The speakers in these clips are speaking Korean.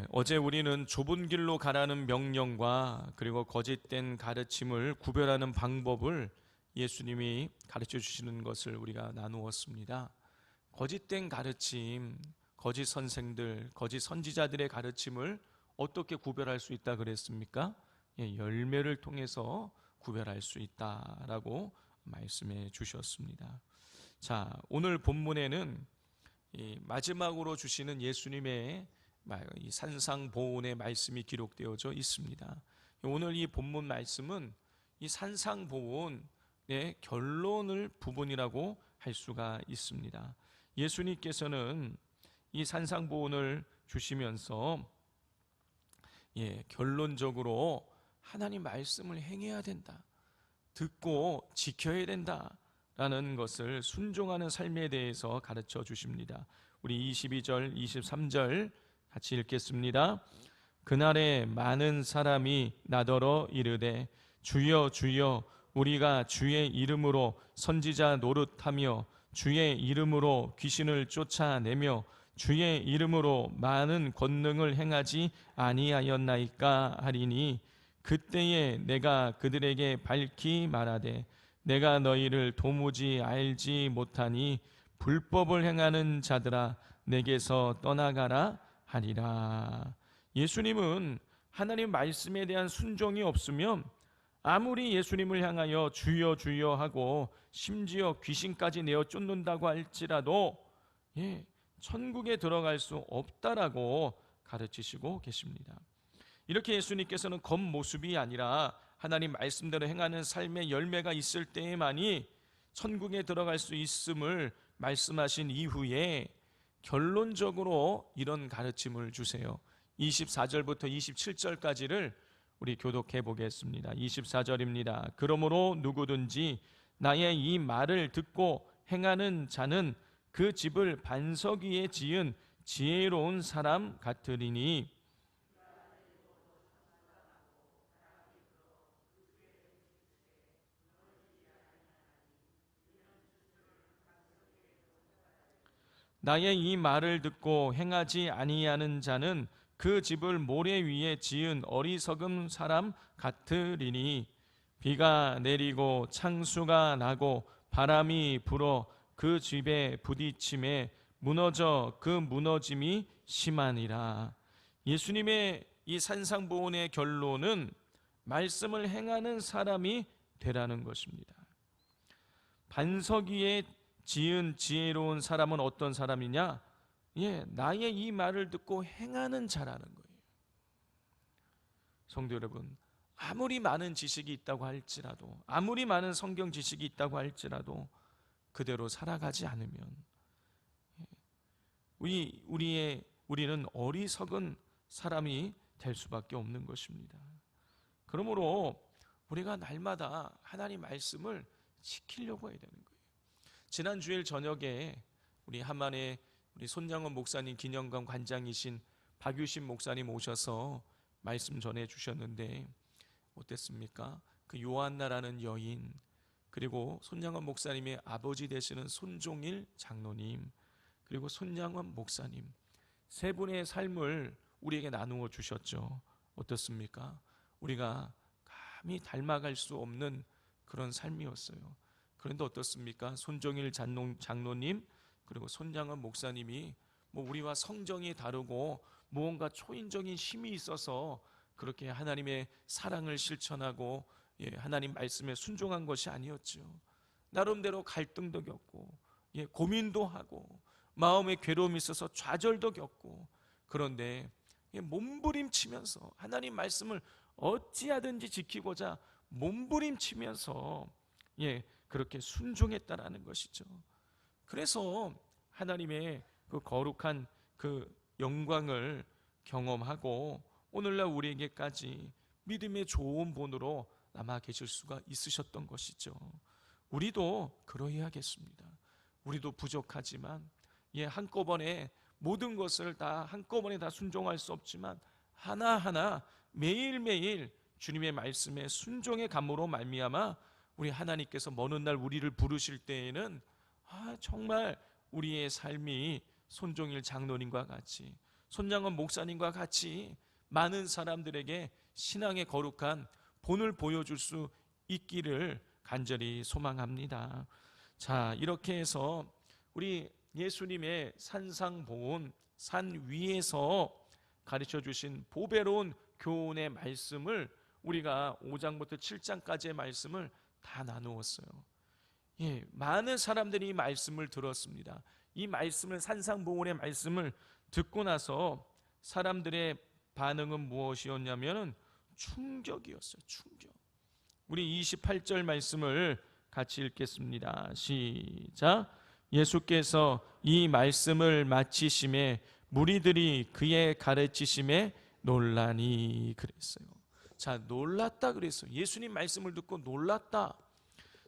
어제 우리는 좁은 길로 가라는 명령과 그리고 거짓된 가르침을 구별하는 방법을 예수님이 가르쳐 주시는 것을 우리가 나누었습니다. 거짓된 가르침, 거짓 선생들, 거짓 선지자들의 가르침을 어떻게 구별할 수 있다 그랬습니까? 열매를 통해서 구별할 수 있다라고 말씀해 주셨습니다. 자, 오늘 본문에는 마지막으로 주시는 예수님의 이 산상보훈의 말씀이 기록되어져 있습니다. 오늘 이 본문 말씀은 이 산상보훈의 결론을 부분이라고 할 수가 있습니다. 예수님께서는 이 산상보훈을 주시면서 결론적으로 하나님 말씀을 행해야 된다, 듣고 지켜야 된다라는 것을 순종하는 삶에 대해서 가르쳐 주십니다. 우리 22절, 23절 같이 읽겠습니다. 그날에 많은 사람이 나더러 이르되 주여 주여 우리가 주의 이름으로 선지자 노릇하며 주의 이름으로 귀신을 쫓아내며 주의 이름으로 많은 권능을 행하지 아니하였나이까 하리니 그때에 내가 그들에게 밝히 말하되 내가 너희를 도무지 알지 못하니 불법을 행하는 자들아 내게서 떠나가라 하리라. 예수님은 하나님 말씀에 대한 순종이 없으면 아무리 예수님을 향하여 주여 주여 하고 심지어 귀신까지 내어 쫓는다고 할지라도 천국에 들어갈 수 없다라고 가르치시고 계십니다. 이렇게 예수님께서는 겉모습이 아니라 하나님 말씀대로 행하는 삶의 열매가 있을 때에만이 천국에 들어갈 수 있음을 말씀하신 이후에 결론적으로 이런 가르침을 주세요. 24절부터 27절까지를 우리 교독해 보겠습니다. 24절입니다. 그러므로 누구든지 나의 이 말을 듣고 행하는 자는 그 집을 반석 위에 지은 지혜로운 사람 같으리니 나의 이 말을 듣고 행하지 아니하는 자는 그 집을 모래 위에 지은 어리석은 사람 같으리니 비가 내리고 창수가 나고 바람이 불어 그 집에 부딪힘에 무너져 그 무너짐이 심하니라. 예수님의 이 산상보훈의 결론은 말씀을 행하는 사람이 되라는 것입니다. 반석 위에 지은 지혜로운 사람은 어떤 사람이냐? 나의 이 말을 듣고 행하는 자라는 거예요. 성도 여러분, 아무리 많은 지식이 있다고 할지라도, 아무리 많은 성경 지식이 있다고 할지라도 그대로 살아가지 않으면 우리는 어리석은 사람이 될 수밖에 없는 것입니다. 그러므로 우리가 날마다 하나님 말씀을 지키려고 해야 되는 거예요. 지난 주일 저녁에 우리 한만의 우리 손양원 목사님 기념관 관장이신 박유신 목사님 오셔서 말씀 전해 주셨는데 어땠습니까? 그 요한나라는 여인, 그리고 손양원 목사님의 아버지 되시는 손종일 장로님, 그리고 손양원 목사님 세 분의 삶을 우리에게 나누어 주셨죠. 어떻습니까? 우리가 감히 닮아갈 수 없는 그런 삶이었어요. 그런데 어떻습니까? 손종일 장로님 그리고 손양원 목사님이 우리와 성정이 다르고 무언가 초인적인 힘이 있어서 그렇게 하나님의 사랑을 실천하고 하나님 말씀에 순종한 것이 아니었죠. 나름대로 갈등도 겪고 고민도 하고 마음에 괴로움이 있어서 좌절도 겪고, 그런데 몸부림치면서 하나님 말씀을 어찌하든지 지키고자 몸부림치면서 그렇게 순종했다라는 것이죠. 그래서 하나님의 그 거룩한 그 영광을 경험하고 오늘날 우리에게까지 믿음의 좋은 본으로 남아 계실 수가 있으셨던 것이죠. 우리도 그러해야겠습니다. 우리도 부족하지만 한꺼번에 모든 것을 다 한꺼번에 다 순종할 수 없지만 하나하나 매일매일 주님의 말씀에 순종의 감으로 말미암아 우리 하나님께서 먼 훗날 우리를 부르실 때에는 정말 우리의 삶이 손종일 장로님과 같이 손양원 목사님과 같이 많은 사람들에게 신앙의 거룩한 본을 보여줄 수 있기를 간절히 소망합니다. 자, 이렇게 해서 우리 예수님의 산상보훈, 산 위에서 가르쳐 주신 보배로운 교훈의 말씀을 우리가 5장부터 7장까지의 말씀을 다 나누었어요. 예, 많은 사람들이 이 말씀을 들었습니다. 이 말씀을, 산상보훈의 말씀을 듣고 나서 사람들의 반응은 무엇이었냐면 충격이었어요. 충격. 우리 28절 말씀을 같이 읽겠습니다. 시작. 예수께서 이 말씀을 마치심에 무리들이 그의 가르치심에 놀라니 그랬어요. 자, 놀랐다 그랬어요. 예수님 말씀을 듣고 놀랐다.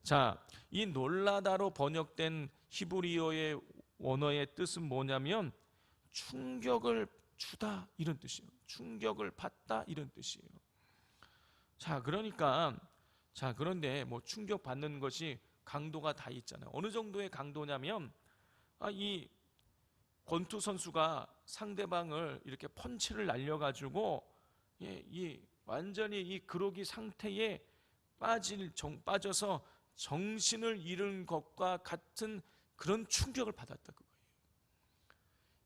자, 이 놀라다로 번역된 히브리어의 원어의 뜻은 뭐냐면 충격을 주다 이런 뜻이에요. 충격을 받다 이런 뜻이에요. 자, 그러니까 그런데 뭐 충격 받는 것이 강도가 다 있잖아요. 어느 정도의 강도냐면 이 권투 선수가 상대방을 이렇게 펀치를 날려가지고 이 완전히 이 그러기 상태에 빠져서 정신을 잃은 것과 같은 그런 충격을 받았다 그거예요.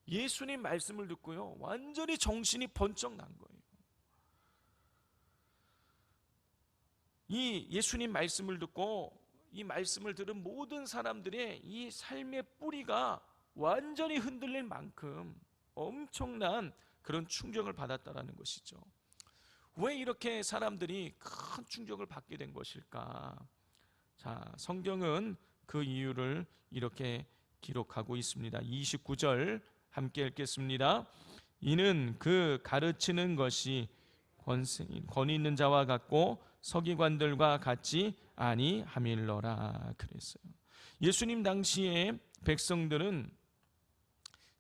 예수님 말씀을 듣고요, 완전히 정신이 번쩍 난 거예요. 이 예수님 말씀을 듣고 이 말씀을 들은 모든 사람들의 이 삶의 뿌리가 완전히 흔들릴 만큼 엄청난 그런 충격을 받았다라는 것이죠. 왜 이렇게 사람들이 큰 충격을 받게 된 것일까? 자, 성경은 그 이유를 이렇게 기록하고 있습니다. 29절 함께 읽겠습니다. 이는 그 가르치는 것이 권위 있는 자와 같고 서기관들과 같지 아니함일러라 그랬어요. 예수님 당시에 백성들은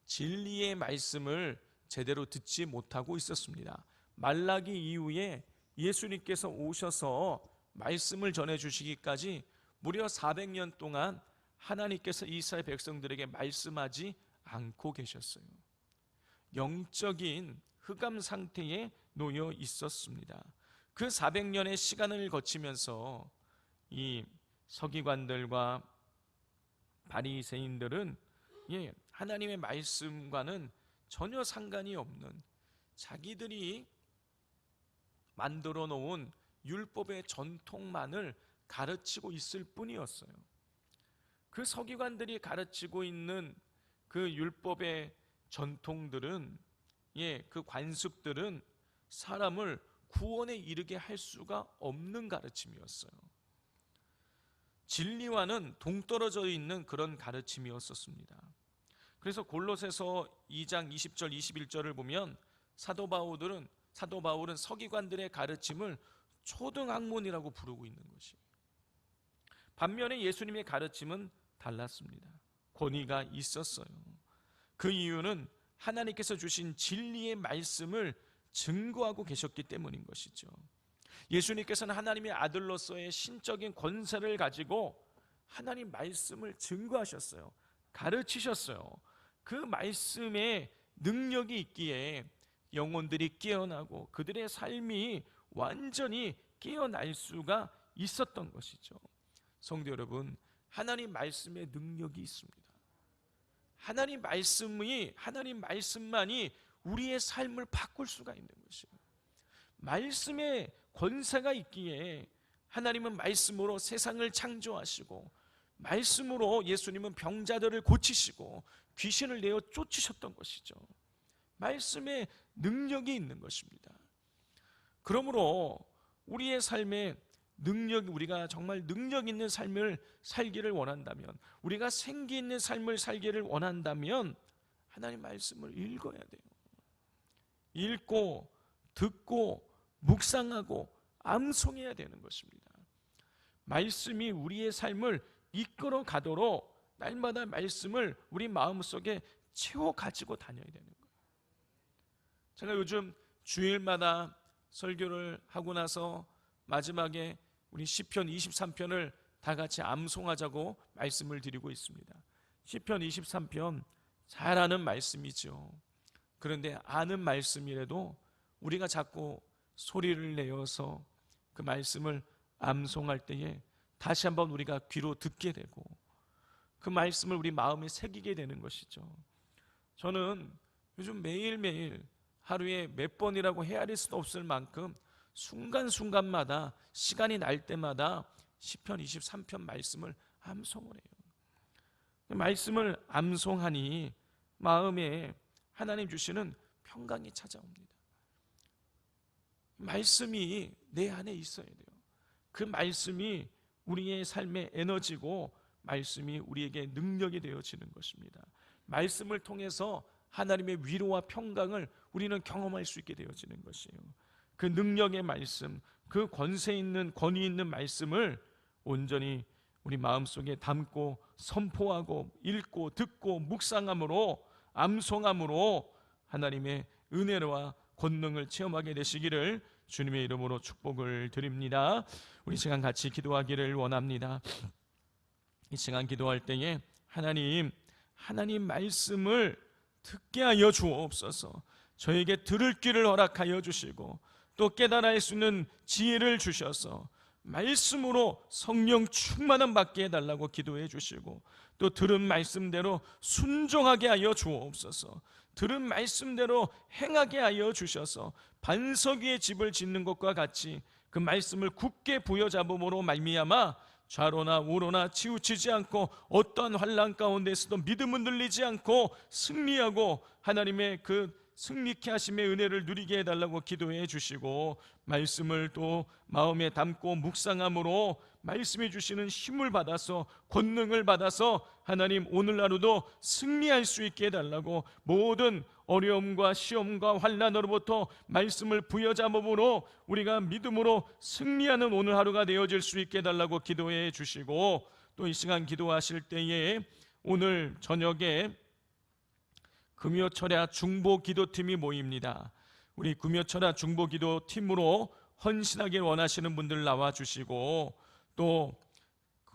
진리의 말씀을 제대로 듣지 못하고 있었습니다. 말라기 이후에 예수님께서 오셔서 말씀을 전해주시기까지 무려 400년 동안 하나님께서 이스라엘 백성들에게 말씀하지 않고 계셨어요. 영적인 흑암 상태에 놓여 있었습니다. 그 400년의 시간을 거치면서 이 서기관들과 바리새인들은 하나님의 말씀과는 전혀 상관이 없는 자기들이 만들어 놓은 율법의 전통만을 가르치고 있을 뿐이었어요. 그 서기관들이 가르치고 있는 그 율법의 전통들은, 그 관습들은 사람을 구원에 이르게 할 수가 없는 가르침이었어요. 진리와는 동떨어져 있는 그런 가르침이었었습니다. 그래서 골로새서 2장 20절 21절을 보면 사도 바울은 서기관들의 가르침을 초등학문이라고 부르고 있는 것이에요. 반면에 예수님의 가르침은 달랐습니다. 권위가 있었어요. 그 이유는 하나님께서 주신 진리의 말씀을 증거하고 계셨기 때문인 것이죠. 예수님께서는 하나님의 아들로서의 신적인 권세를 가지고 하나님 말씀을 증거하셨어요. 가르치셨어요. 그 말씀에 능력이 있기에 영혼들이 깨어나고 그들의 삶이 완전히 깨어날 수가 있었던 것이죠. 성도 여러분, 하나님 말씀에 능력이 있습니다. 하나님 말씀만이 우리의 삶을 바꿀 수가 있는 것이에요. 말씀에 권세가 있기에 하나님은 말씀으로 세상을 창조하시고 말씀으로 예수님은 병자들을 고치시고 귀신을 내어 쫓으셨던 것이죠. 말씀에 능력이 있는 것입니다. 그러므로 우리의 삶에 우리가 정말 능력 있는 삶을 살기를 원한다면, 우리가 생기 있는 삶을 살기를 원한다면 하나님 말씀을 읽어야 돼요. 읽고 듣고 묵상하고 암송해야 되는 것입니다. 말씀이 우리의 삶을 이끌어 가도록 날마다 말씀을 우리 마음속에 채워 가지고 다녀야 되는 거예요. 제가 요즘 주일마다 설교를 하고 나서 마지막에 우리 시편 23편을 다 같이 암송하자고 말씀을 드리고 있습니다. 시편 23편 잘 아는 말씀이죠. 그런데 아는 말씀이라도 우리가 자꾸 소리를 내어서 그 말씀을 암송할 때에 다시 한번 우리가 귀로 듣게 되고 그 말씀을 우리 마음에 새기게 되는 것이죠. 저는 요즘 매일매일 하루에 몇 번이라고 헤아릴 수도 없을 만큼 순간순간마다 시간이 날 때마다 시편 23편 말씀을 암송을 해요. 말씀을 암송하니 마음에 하나님 주시는 평강이 찾아옵니다. 말씀이 내 안에 있어야 돼요. 그 말씀이 우리의 삶의 에너지고 말씀이 우리에게 능력이 되어지는 것입니다. 말씀을 통해서 하나님의 위로와 평강을 우리는 경험할 수 있게 되어지는 것이에요. 그 능력의 말씀, 그 권세 있는 권위 있는 말씀을 온전히 우리 마음속에 담고 선포하고 읽고 듣고 묵상함으로 암송함으로 하나님의 은혜와 권능을 체험하게 되시기를 주님의 이름으로 축복을 드립니다. 우리 시간 같이 기도하기를 원합니다. 이 시간 기도할 때에 하나님 말씀을 듣게 하여 주옵소서. 저에게 들을 귀를 허락하여 주시고 또 깨달아 할 수 있는 지혜를 주셔서 말씀으로 성령 충만함 받게 해달라고 기도해 주시고 또 들은 말씀대로 순종하게 하여 주옵소서. 들은 말씀대로 행하게 하여 주셔서 반석 위에 집을 짓는 것과 같이 그 말씀을 굳게 부여잡음으로 말미암아 좌로나 우로나 치우치지 않고 어떠한 환난 가운데서도 믿음은 늘리지 않고 승리하고 하나님의 그 승리케 하심의 은혜를 누리게 해달라고 기도해 주시고 말씀을 또 마음에 담고 묵상함으로 말씀해 주시는 힘을 받아서 권능을 받아서 하나님 오늘 하루도 승리할 수 있게 해달라고 모든 어려움과 시험과 환난으로부터 말씀을 부여잡음으로 우리가 믿음으로 승리하는 오늘 하루가 되어질 수 있게 해달라고 기도해 주시고 또 이 시간 기도하실 때에 오늘 저녁에 금요철야 중보기도팀이 모입니다. 우리 금요철야 중보기도팀으로 헌신하길 원하시는 분들 나와주시고 또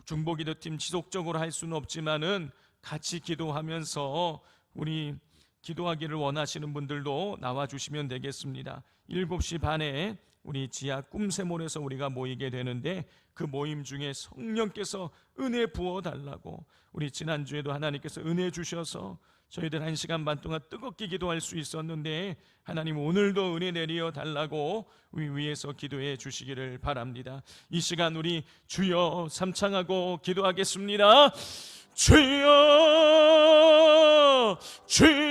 중보기도팀 지속적으로 할 수는 없지만은 같이 기도하면서 우리 기도하기를 원하시는 분들도 나와주시면 되겠습니다. 7시 반에 우리 지하 꿈새몰에서 우리가 모이게 되는데 그 모임 중에 성령께서 은혜 부어달라고 우리 지난주에도 하나님께서 은혜 주셔서 저희들 1시간 반 동안 뜨겁게 기도할 수 있었는데 하나님 오늘도 은혜 내려 달라고 우리 위에서 기도해 주시기를 바랍니다. 이 시간 우리 주여 삼창하고 기도하겠습니다. 주여 주여